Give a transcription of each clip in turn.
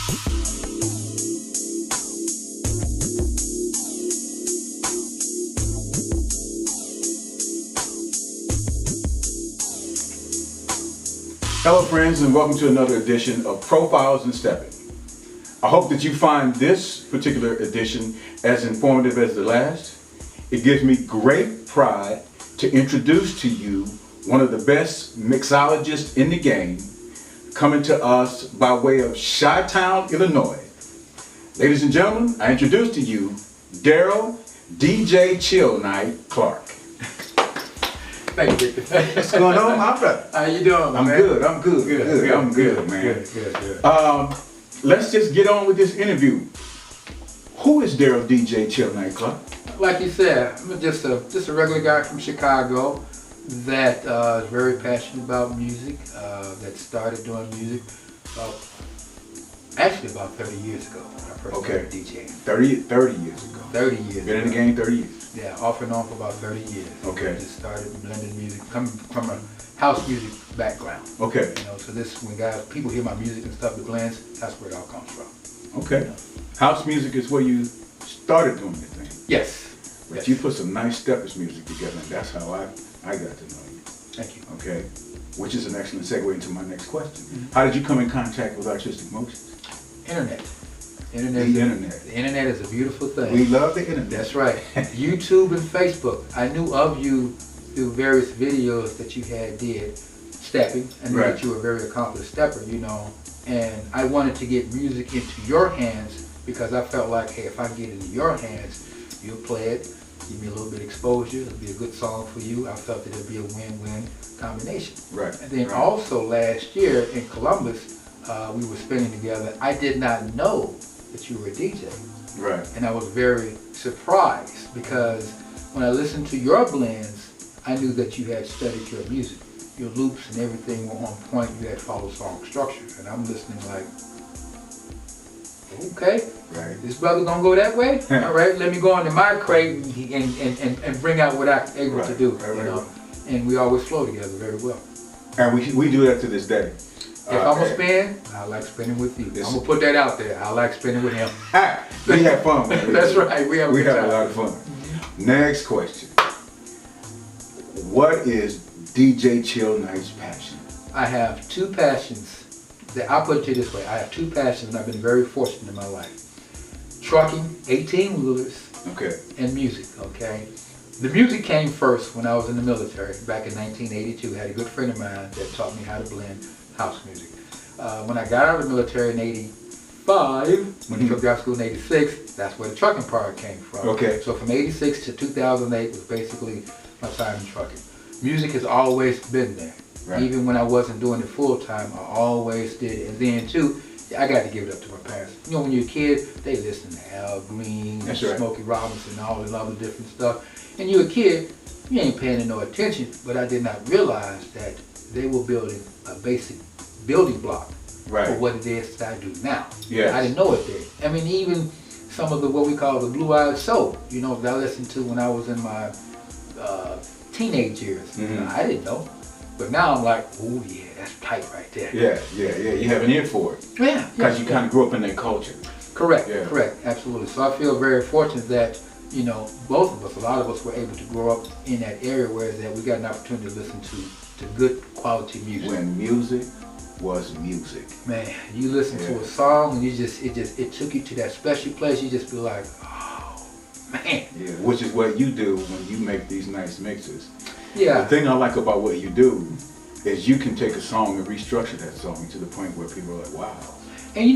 Hello friends, and welcome to another edition of Profiles in Steppin. I hope that you find this particular edition as informative as the last. It gives me great pride to introduce to you one of the best mixologists in the game, coming to us by way of Chi-Town, Illinois. Ladies and gentlemen, I introduce to you Darryl, DJ Chillnite Clarke. Thank you. What's going on, my brother? How you doing, man? I'm good, I'm good, man. Good. Let's just get on with this interview. Who is Darryl DJ Chillnite Clarke? Like you said, I'm just a regular guy from Chicago that is very passionate about music, that started doing music actually about 30 years ago when I first started DJing. 30 years ago. 30 years. Been in the game 30 years. Yeah, off and on for about 30 years. Okay. I just started blending music, coming from a house music background. Okay. You know, so this, when people hear my music and stuff, the blends, that's where it all comes from. Okay. You know? House music is where you started doing your thing. Yes. But you put some nice steppers music together, and that's how I got to know you. Thank you. Okay. Which is an excellent segue into my next question. How did you come in contact with Artistic Motions? Internet. The internet. The internet is a beautiful thing. We love the internet. That's right. YouTube and Facebook. I knew of you through various videos that you did stepping. I knew that you were a very accomplished stepper, you know, and I wanted to get music into your hands because I felt like, hey, if I get it into your hands, you'll play it, give me a little bit of exposure, it'll be a good song for you. I felt that it'd be a win-win combination. Right. And then also last year in Columbus, we were spending together. I did not know that you were a DJ. Right. And I was very surprised because when I listened to your blends, I knew that you had studied your music. Your loops and everything were on point. You had followed song structure. And I'm listening like, okay, right. This brother gonna go that way? All right, let me go into my crate and bring out what I'm able to do. You know? And we always flow together very well. And we do that to this day. If I'm gonna spin, I like spinning with you. I'm gonna put that out there. I like spinning with him. We have fun, man. That's right. We have a lot of fun. Next question. What is DJ Chillnite's passion? I have two passions. I'll put it to you this way. I have two passions and I've been very fortunate in my life. Trucking, 18-wheelers, okay, and music, okay? The music came first when I was in the military back in 1982. I had a good friend of mine that taught me how to blend house music. When I got out of the military in 85, when I took out school in 86, that's where the trucking part came from. Okay. So from 86 to 2008 was basically my time in trucking. Music has always been there. Right. Even when I wasn't doing it full time, I always did it. And then too, I got to give it up to my parents. You know, when you're a kid, they listen to Al Green, Smokey Robinson, all this other different stuff. And you're a kid, you ain't paying no attention. But I did not realize that they were building a basic building block for what it is that I do now. Yes. I didn't know it then. I mean, even some of the what we call the blue-eyed soul, you know, that I listened to when I was in my teenage years. I didn't know. But now I'm like, oh yeah, that's tight right there. Yeah. You have an ear for it. Yeah. Because you kind of grew up in that culture. Correct. Yeah. Correct. Absolutely. So I feel very fortunate that, you know, both of us, a lot of us were able to grow up in that area where that we got an opportunity to listen to good quality music. When music was music. Man, you listen to a song and it took you to that special place. You just be like, oh man. Yeah, which is what you do when you make these nice mixes. Yeah. The thing I like about what you do is you can take a song and restructure that song to the point where people are like, wow. And you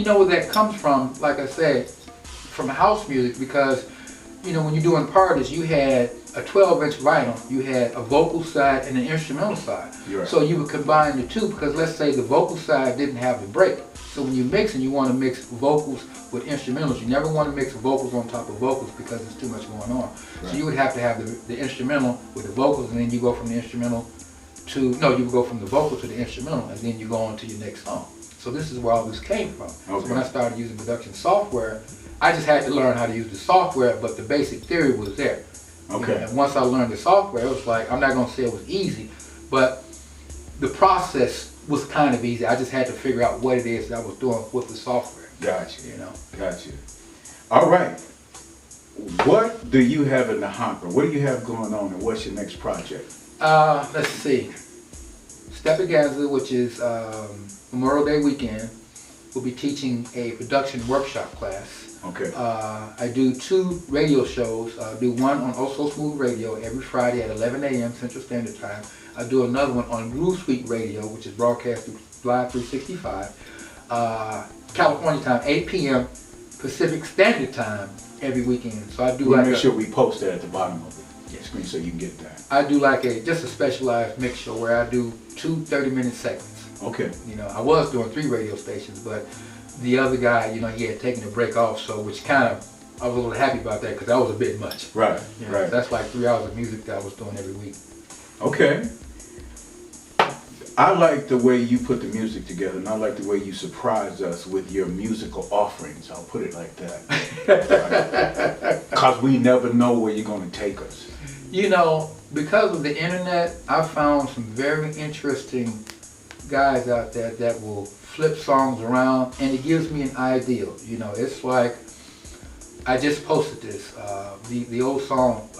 know where that comes from, like I said, from house music, because you know when you're doing parties, you had a 12-inch vinyl, you had a vocal side and an instrumental side. Right. So you would combine the two because let's say the vocal side didn't have the break. So when you mix and you want to mix vocals with instrumentals, you never want to mix vocals on top of vocals because there's too much going on. Right. So you would have to have the instrumental with the vocals, and then you go from the instrumental to, no, you would go from the vocal to the instrumental, and then you go on to your next song. So this is where all this came from. Okay. So when I started using production software, I just had to learn how to use the software, but the basic theory was there. Okay. You know, and once I learned the software, it was like, I'm not going to say it was easy, but the process was kind of easy. I just had to figure out what it is that I was doing with the software. Gotcha. You know. Gotcha. All right. What do you have in the hopper? What do you have going on, and what's your next project? Let's see. Steppin, which is Memorial Day weekend, will be teaching a production workshop class. Okay. I do 2 radio shows. I do one on Oh So Smooth Radio every Friday at 11 a.m. Central Standard Time. I do another one on Groove Suite Radio, which is broadcast through Live 365, California time, 8 p.m. Pacific Standard Time every weekend. So I do We'll like make sure we post that at the bottom of the screen so you can get that. I do like just a specialized mix show where I do 2 30-minute segments. Okay. You know, I was doing 3 radio stations, but the other guy, you know, he had taken a break off, so which kind of, I was a little happy about that because that was a bit much. Right, You know, right. That's like 3 hours of music that I was doing every week. Okay. I like the way you put the music together, and I like the way you surprise us with your musical offerings. I'll put it like that. Because we never know where you're going to take us. You know, because of the internet, I found some very interesting guys out there that will flip songs around, and it gives me an idea. You know, it's like, I just posted this, the old song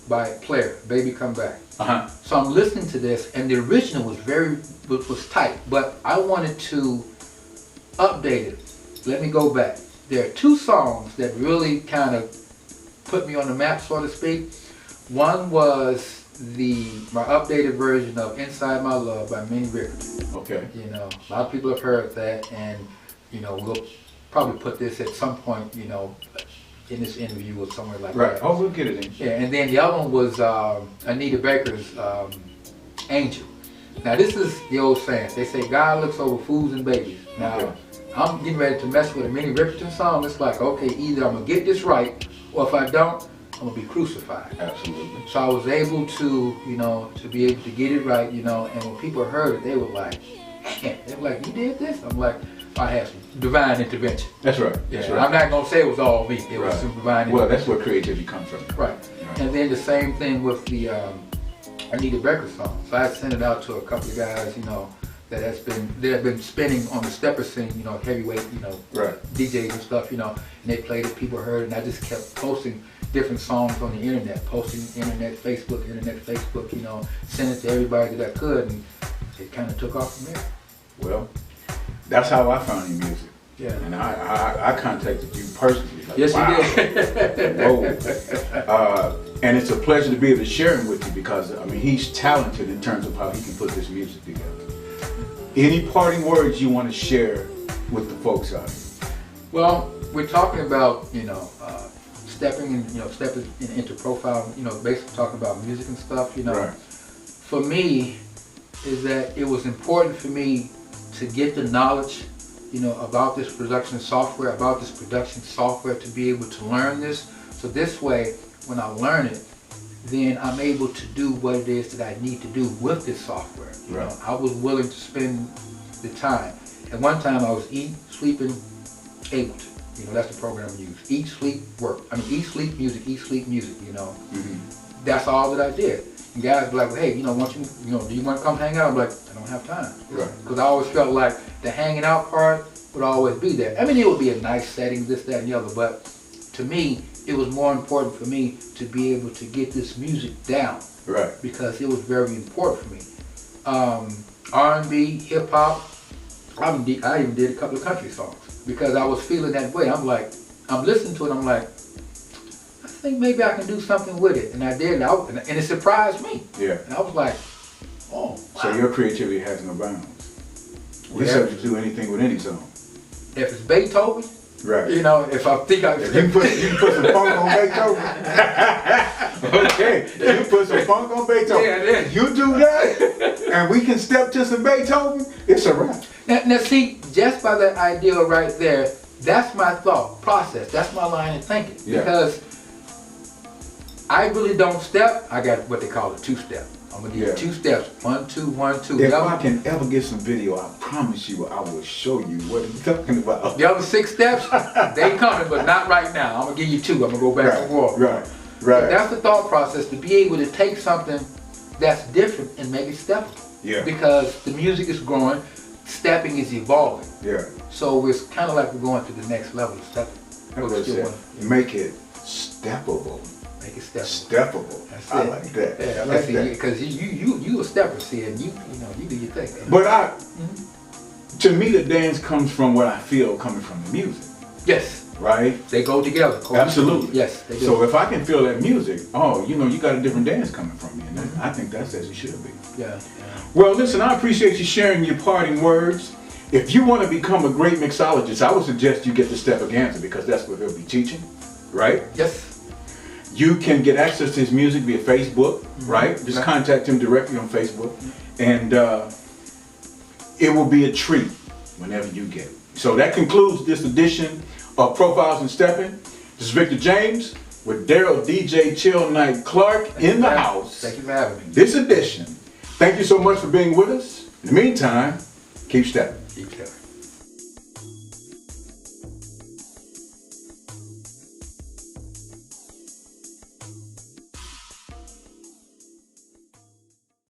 by Clarke, Baby Come Back. Uh-huh. So I'm listening to this, and the original was tight, but I wanted to update it. Let me go back. There are 2 songs that really kind of put me on the map, so to speak. One was my updated version of Inside My Love by Minnie Riperton. Okay. You know, a lot of people have heard that, and you know, we'll probably put this at some point, you know, in this interview or somewhere like Right. that. Oh, we'll get it in. Yeah, and then the other one was Anita Baker's Angel. Now this is the old saying. They say God looks over fools and babies. Now Okay. I'm getting ready to mess with a Minnie Riperton song. It's like, okay, either I'm gonna get this right, or if I don't, I'm gonna be crucified. Absolutely. So I was able to, you know, to be able to get it right, you know, and when people heard it, they were like, man, they were like, you did this? I'm like, I had some divine intervention. That's right. Yeah, That's right. I'm not gonna say it was all me. It was Right. some divine intervention. Well, that's where creativity comes from. Right. And then the same thing with the Anita Baker song. So I sent it out to a couple of guys, you know, that have been spinning on the stepper scene, you know, heavyweight, you know, Right. DJs and stuff, you know, and they played it, people heard it, and I just kept posting different songs on the internet, Facebook, you know, send it to everybody that I could, and it kind of took off from there. Well, that's how I found your music. Yeah. And I contacted you personally. Like, Yes, wow. you did. Whoa. And it's a pleasure to be able to share him with you because, I mean, he's talented in terms of how he can put this music together. Any parting words you want to share with the folks out here? Well, we're talking about, you know, stepping into profile, you know, basically talking about music and stuff, you know. Right. For me, is that it was important for me to get the knowledge, you know, about this production software, to be able to learn this. So this way, when I learn it, then I'm able to do what it is that I need to do with this software. You know, I was willing to spend the time. At one time, I was eat, sleeping, able to. You know, that's the program I use. Eat, sleep, work. I mean, eat, sleep, music, you know. Mm-hmm. That's all that I did. And guys were like, well, hey, you know, do you want to come hang out? I'm like, I don't have time. Right. Because I always felt like the hanging out part would always be there. I mean, it would be a nice setting, this, that, and the other, but to me, it was more important for me to be able to get this music down. Right. Because it was very important for me. R&B, hip hop, I even did a couple of country songs because I was feeling that way. I'm like, I'm listening to it, I'm like, I think maybe I can do something with it. And I did, and it surprised me. Yeah. And I was like, oh, wow. So your creativity has no bounds. We Yeah. subject to do anything with any song. If it's Beethoven, Right. you know, if I think I If you can put some funk on Beethoven. Okay. You put some funk on Beethoven. Yeah, yeah. You do that, and we can step to some Beethoven. It's a wrap. Now see, just by that idea right there, that's my thought process. That's my line of thinking. Yeah. Because I really don't step. I got what they call a two-step. I'm gonna give you 2 steps. 1, 2, 1, 2. If I can ever get some video, I promise you I will show you what I'm talking about. The other 6 steps, they coming, but not right now. I'm gonna give you 2. I'm gonna go back and forth. Right. But that's the thought process, to be able to take something that's different and make it steppable. Yeah. Because the music is growing, stepping is evolving. Yeah. So it's kind of like we're going to the next level of stepping. That's what I said. Make it steppable. Make it steppable. Steppable. That's I it. like that. Yeah, I like that. Because you a stepper, see, and you do your thing. But to me, the dance comes from what I feel coming from the music. Yes. Right? They go together. Absolutely. Yes, they do. So if I can feel that music, you got a different dance coming from me. And I think that's as it should be. Yeah. Well, listen, I appreciate you sharing your parting words. If you want to become a great mixologist, I would suggest you get the Steppaganza because that's what he'll be teaching, right? Yes. You can get access to his music via Facebook, right? Just contact him directly on Facebook, and it will be a treat whenever you get it. So that concludes this edition of Profiles in Steppin'. This is Victor James with Darryl, DJ, Chillnite, Clarke in the house. Thank you for having me. This edition. Thank you so much for being with us. In the meantime, keep stepping. Keep stepping.